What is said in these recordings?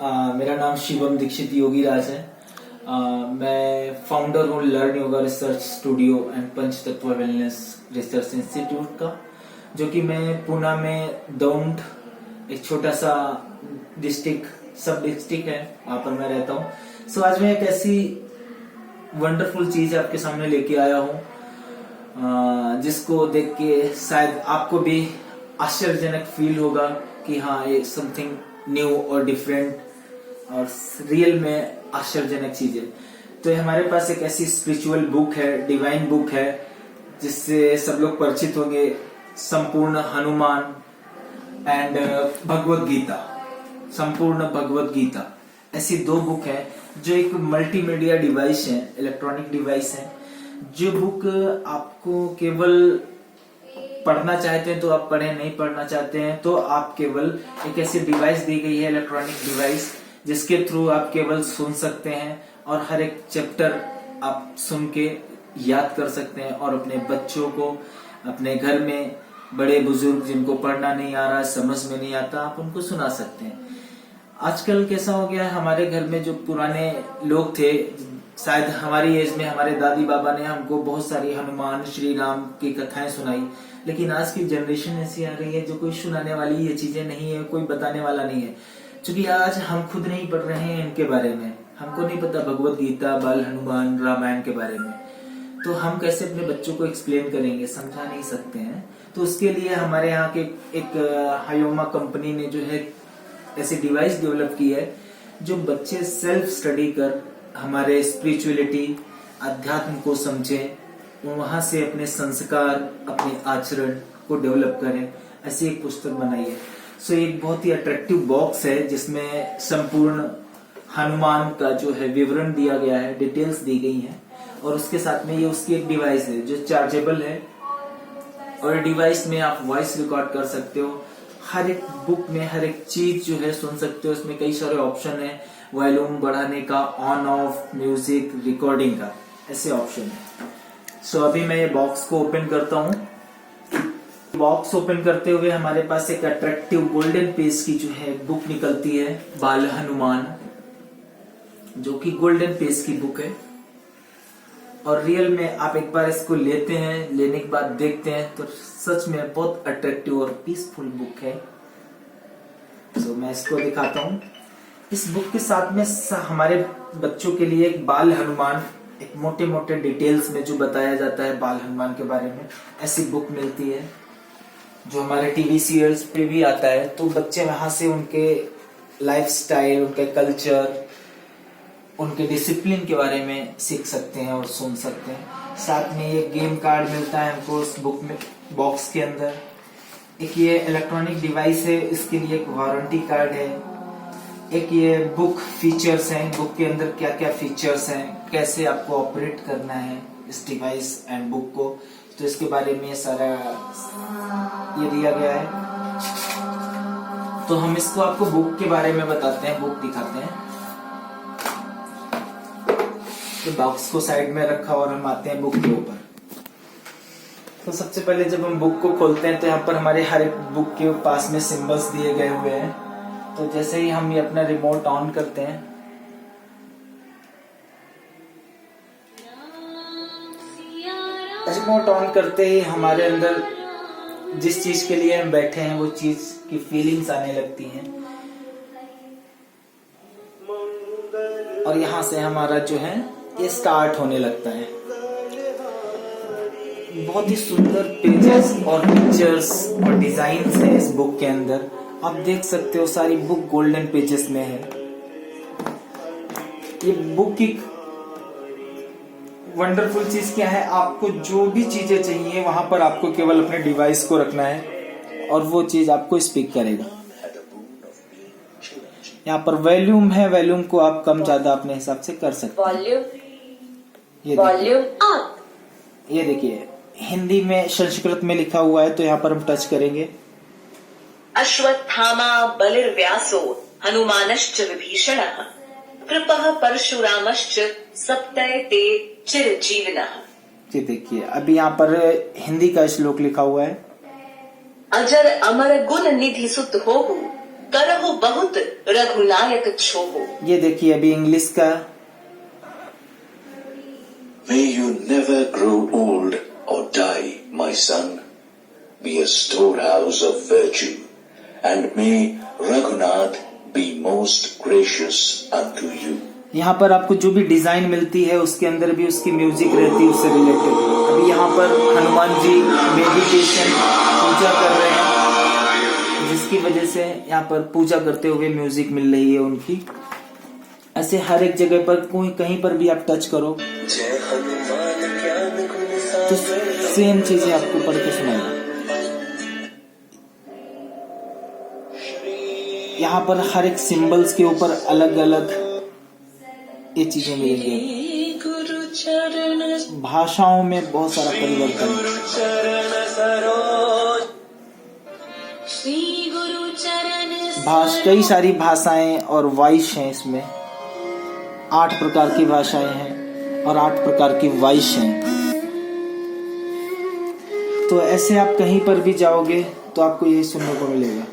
मेरा नाम शिवम दीक्षित योगी राज है। मैं फाउंडर हूँ learn yoga research studio and पंचतत्व वेलनेस रिसर्च इंस्टीट्यूट का, जो कि मैं पुणे में दौंड, एक छोटा सा डिस्ट्रिक्ट सब डिस्ट्रिक्ट है, वहां पर मैं रहता हूँ। सो आज मैं एक ऐसी वंडरफुल चीज आपके सामने लेके आया हूँ जिसको देख के शायद आपको भी आश्चर्यजनक फील होगा कि हाँ, ये समथिंग न्यू और डिफरेंट और रियल में आश्चर्यजनक चीज है। तो ये हमारे पास एक ऐसी स्पिरिचुअल बुक है, डिवाइन बुक है, जिससे सब लोग परिचित होंगे, संपूर्ण हनुमान एंड भगवत गीता, संपूर्ण भगवत गीता। ऐसी दो बुक है जो एक मल्टीमीडिया डिवाइस है, इलेक्ट्रॉनिक डिवाइस है। जो बुक आपको केवल पढ़ना चाहते हैं तो आप पढ़ें, नहीं पढ़ना चाहते हैं तो आप केवल एक ऐसी डिवाइस दी गई है, इलेक्ट्रॉनिक डिवाइस, जिसके थ्रू आप केवल सुन सकते हैं और हर एक चैप्टर आप सुन के याद कर सकते हैं और अपने बच्चों को, अपने घर में बड़े बुजुर्ग जिनको पढ़ना नहीं आ रहा, समझ में नहीं आता, आप उनको सुना सकते हैं। आजकल कैसा हो गया है, हमारे घर में जो पुराने लोग थे, शायद हमारी एज में हमारे दादी बाबा ने हमको बहुत सारी हनुमान, श्री राम की कथाएं सुनाई, लेकिन आज की जनरेशन ऐसी आ रही है जो कोई सुनाने वाली ये चीजें नहीं है, कोई बताने वाला नहीं है। क्योंकि आज हम खुद नहीं पढ़ रहे हैं इनके बारे में, हमको नहीं पता भगवत गीता, बाल हनुमान, रामायण के बारे में, तो हम कैसे अपने बच्चों को एक्सप्लेन करेंगे, समझा नहीं सकते हैं। तो उसके लिए हमारे यहाँ के एक हायोमा कंपनी ने जो है ऐसी डिवाइस डेवलप की है जो बच्चे सेल्फ स्टडी कर हमारे स्पिरिचुअलिटी, अध्यात्म को समझें, वहां से अपने संस्कार, अपने आचरण को डेवलप करें, ऐसी एक पुस्तक बनाई है। सो एक बहुत ही अट्रैक्टिव बॉक्स है जिसमें संपूर्ण हनुमान का जो है विवरण दिया गया है, डिटेल्स दी गई हैं, और उसके साथ में ये उसकी एक डिवाइस है जो चार्जेबल है, और डिवाइस में आप वॉइस रिकॉर्ड कर सकते हो। हर एक बुक में हर एक चीज जो है सुन सकते हो। इसमें कई सारे ऑप्शन है, वॉल्यूम बढ़ाने का, ऑन ऑफ, म्यूजिक, रिकॉर्डिंग का, ऐसे ऑप्शन है। सो अभी मैं ये बॉक्स को ओपन करता हूँ। बॉक्स ओपन करते हुए हमारे पास एक अट्रैक्टिव गोल्डन पेज की जो है बुक निकलती है, बाल हनुमान, जो कि गोल्डन पेज की बुक है। और रियल में आप एक बार इसको लेते हैं, लेने के बाद देखते हैं तो सच में बहुत अट्रैक्टिव और पीसफुल बुक है। सो मैं इसको दिखाता हूँ। इस बुक के साथ में हमारे बच्चों के लिए एक बाल हनुमान, एक मोटे मोटे डिटेल्स में जो बताया जाता है बाल हनुमान के बारे में, ऐसी बुक मिलती है जो हमारे टीवी सीरियल्स पे भी आता है। तो बच्चे वहां से उनके लाइफस्टाइल, उनके कल्चर, उनके डिसिप्लिन के बारे में सीख सकते हैं और सुन सकते हैं। साथ में ये गेम कार्ड मिलता है हमको उस बुक में, बॉक्स के अंदर। एक ये इलेक्ट्रॉनिक डिवाइस है, इसके लिए एक वारंटी कार्ड है। एक ये बुक फीचर्स हैं, बुक के अंदर क्या क्या फीचर्स हैं, कैसे आपको ऑपरेट करना है इस डिवाइस एंड बुक को, तो इसके बारे में सारा ये दिया गया है। तो हम इसको आपको बुक के बारे में बताते हैं, बुक दिखाते हैं। तो बॉक्स को साइड में रखा और हम आते हैं बुक के ऊपर। तो सबसे पहले जब हम बुक को खोलते हैं तो यहाँ पर हमारे हर एक बुक के पास में सिंबल्स दिए गए हुए हैं। तो जैसे ही हम ये अपना रिमोट ऑन करते हैं, रिमोट ऑन करते ही हमारे अंदर जिस चीज के लिए हम बैठे हैं वो चीज की फीलिंग्स आने लगती हैं, और यहाँ से हमारा जो है ये स्टार्ट होने लगता है। बहुत ही सुंदर पेजेस और पिक्चर्स और डिजाइन्स है इस बुक के अंदर। आप देख सकते हो सारी बुक गोल्डन पेजेस में है। ये बुक की वंडरफुल चीज क्या है, आपको जो भी चीजें चाहिए वहां पर आपको केवल अपने डिवाइस को रखना है और वो चीज आपको स्पीक करेगा। यहाँ पर वॉल्यूम है, वॉल्यूम को आप कम ज्यादा अपने हिसाब से कर सकते हैं। Volume up. ये देखिए हिंदी में, संस्कृत में लिखा हुआ है, तो यहाँ पर हम टच करेंगे। अश्वत्थामा बलिर्व्यासो हनुमानश्च विभीषणः कृपः परशुरामश्च सप्तैते चिरजीविनः। ये देखिए अभी यहाँ पर हिंदी का श्लोक लिखा हुआ है। अजर अमर गुण निधि सुत होहु करहु बहुत रघुनायक छोहो। ये देखिए अभी इंग्लिश का। May you never grow old or die, my son. Be a storehouse of virtue, and may Raghunath be most gracious unto you. यहाँ पर आपको जो भी डिजाइन मिलती है उसके अंदर भी उसकी म्यूजिक रहती है उससे रिलेटेड। अभी यहाँ पर हनुमान जी मेडिटेशन पूजा कर रहे हैं, जिसकी वजह से यहाँ पर पूजा करते हुए म्यूजिक मिल रही है उनकी। ऐसे हर एक जगह पर कोई कहीं पर भी आप टच करो तो सेम चीजें आपको पढ़ के सुनाएगा। यहाँ पर हर एक सिंबल्स के ऊपर अलग अलग ये चीजें मिलेंगी। भाषाओं में बहुत सारा परिवर्तन। कई सारी भाषाएं और वॉइस हैं इसमें। 8 प्रकार की भाषाएं हैं और 8 प्रकार की वॉइस हैं। तो ऐसे आप कहीं पर भी जाओगे तो आपको यही सुनने को मिलेगा।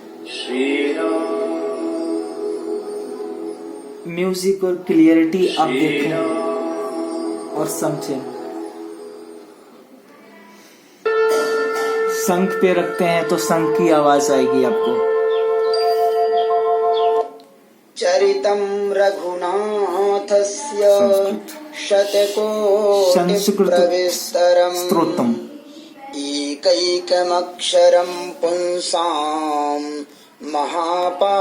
म्यूजिक और क्लियरिटी आप देखें और समझें। शंख पे रखते हैं तो शंख की आवाज आएगी आपको। चरितम रघुनाथस्य शतकोटि प्रविस्तरम स्तोत्रम एकैकमक्षरं पुंसाम महापातकनाशनम।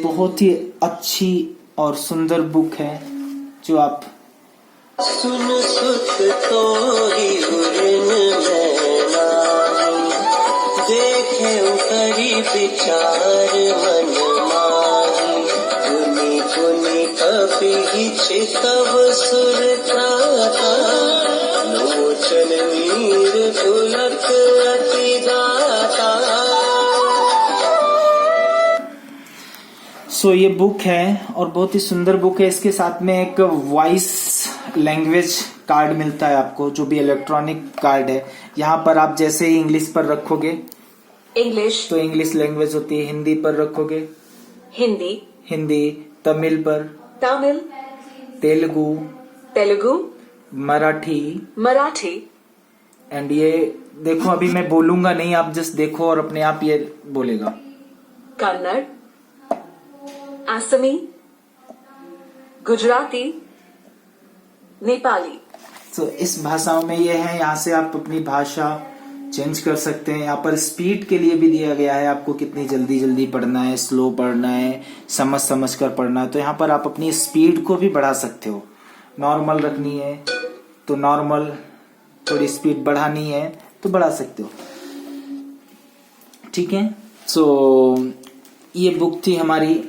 बहुत ही अच्छी और सुंदर बुक है जो आप सुन सुत तो ही गुरन देखे करी विचार मन माही। पुनि पुनि कपि चितव सुर त्राता लोचन नीर पुलक अति दाता। सो ये बुक है और बहुत ही सुंदर बुक है। इसके साथ में एक वॉइस लैंग्वेज कार्ड मिलता है आपको, जो भी इलेक्ट्रॉनिक कार्ड है। यहाँ पर आप जैसे ही इंग्लिश पर रखोगे इंग्लिश तो इंग्लिश लैंग्वेज होती है, हिंदी पर रखोगे हिंदी, तमिल पर तमिल, तेलुगु, मराठी। एंड ये देखो अभी मैं बोलूंगा नहीं, आप जस्ट देखो और अपने आप ये बोलेगा। कन्नड़, असमी, गुजराती, नेपाली। तो इस भाषाओं में ये है। यहाँ से आप अपनी भाषा चेंज कर सकते हैं। यहाँ पर स्पीड के लिए भी दिया गया है आपको, कितनी जल्दी जल्दी पढ़ना है, स्लो पढ़ना है, समझ समझ कर पढ़ना है। तो यहाँ पर आप अपनी स्पीड को भी बढ़ा सकते हो। नॉर्मल रखनी है तो नॉर्मल, थोड़ी स्पीड बढ़ानी है तो बढ़ा सकते हो। ठीक है। सो ये बुक थी हमारी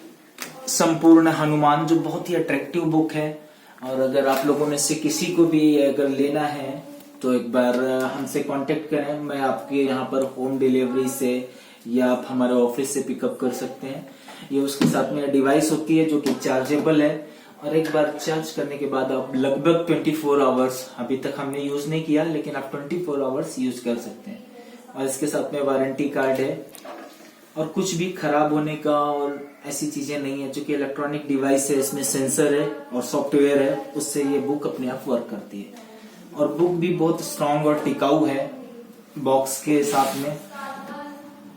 संपूर्ण हनुमान, जो बहुत ही अट्रैक्टिव बुक है। और अगर आप लोगों में से किसी को भी अगर लेना है तो एक बार हमसे कांटेक्ट करें। मैं आपके यहाँ पर होम डिलीवरी से या आप हमारे ऑफिस से पिकअप कर सकते हैं। ये उसके साथ में डिवाइस होती है जो कि चार्जेबल है, और एक बार चार्ज करने के बाद आप लगभग 24 आवर्स, अभी तक हमने यूज नहीं किया लेकिन आप 24 आवर्स यूज कर सकते हैं। और इसके साथ में वारंटी कार्ड है और कुछ भी खराब होने का और ऐसी चीजें नहीं है। चूंकि इलेक्ट्रॉनिक डिवाइस है, इसमें सेंसर है और सॉफ्टवेयर है, उससे ये बुक अपने आप वर्क करती है। और बुक भी बहुत स्ट्रांग और टिकाऊ है बॉक्स के साथ में,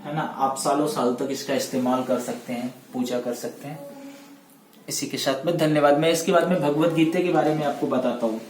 है ना। आप सालों साल तक इसका इस्तेमाल कर सकते हैं, पूजा कर सकते हैं। इसी के साथ में धन्यवाद। मैं इसके बाद में भगवत गीता के बारे में आपको बताता हूँ।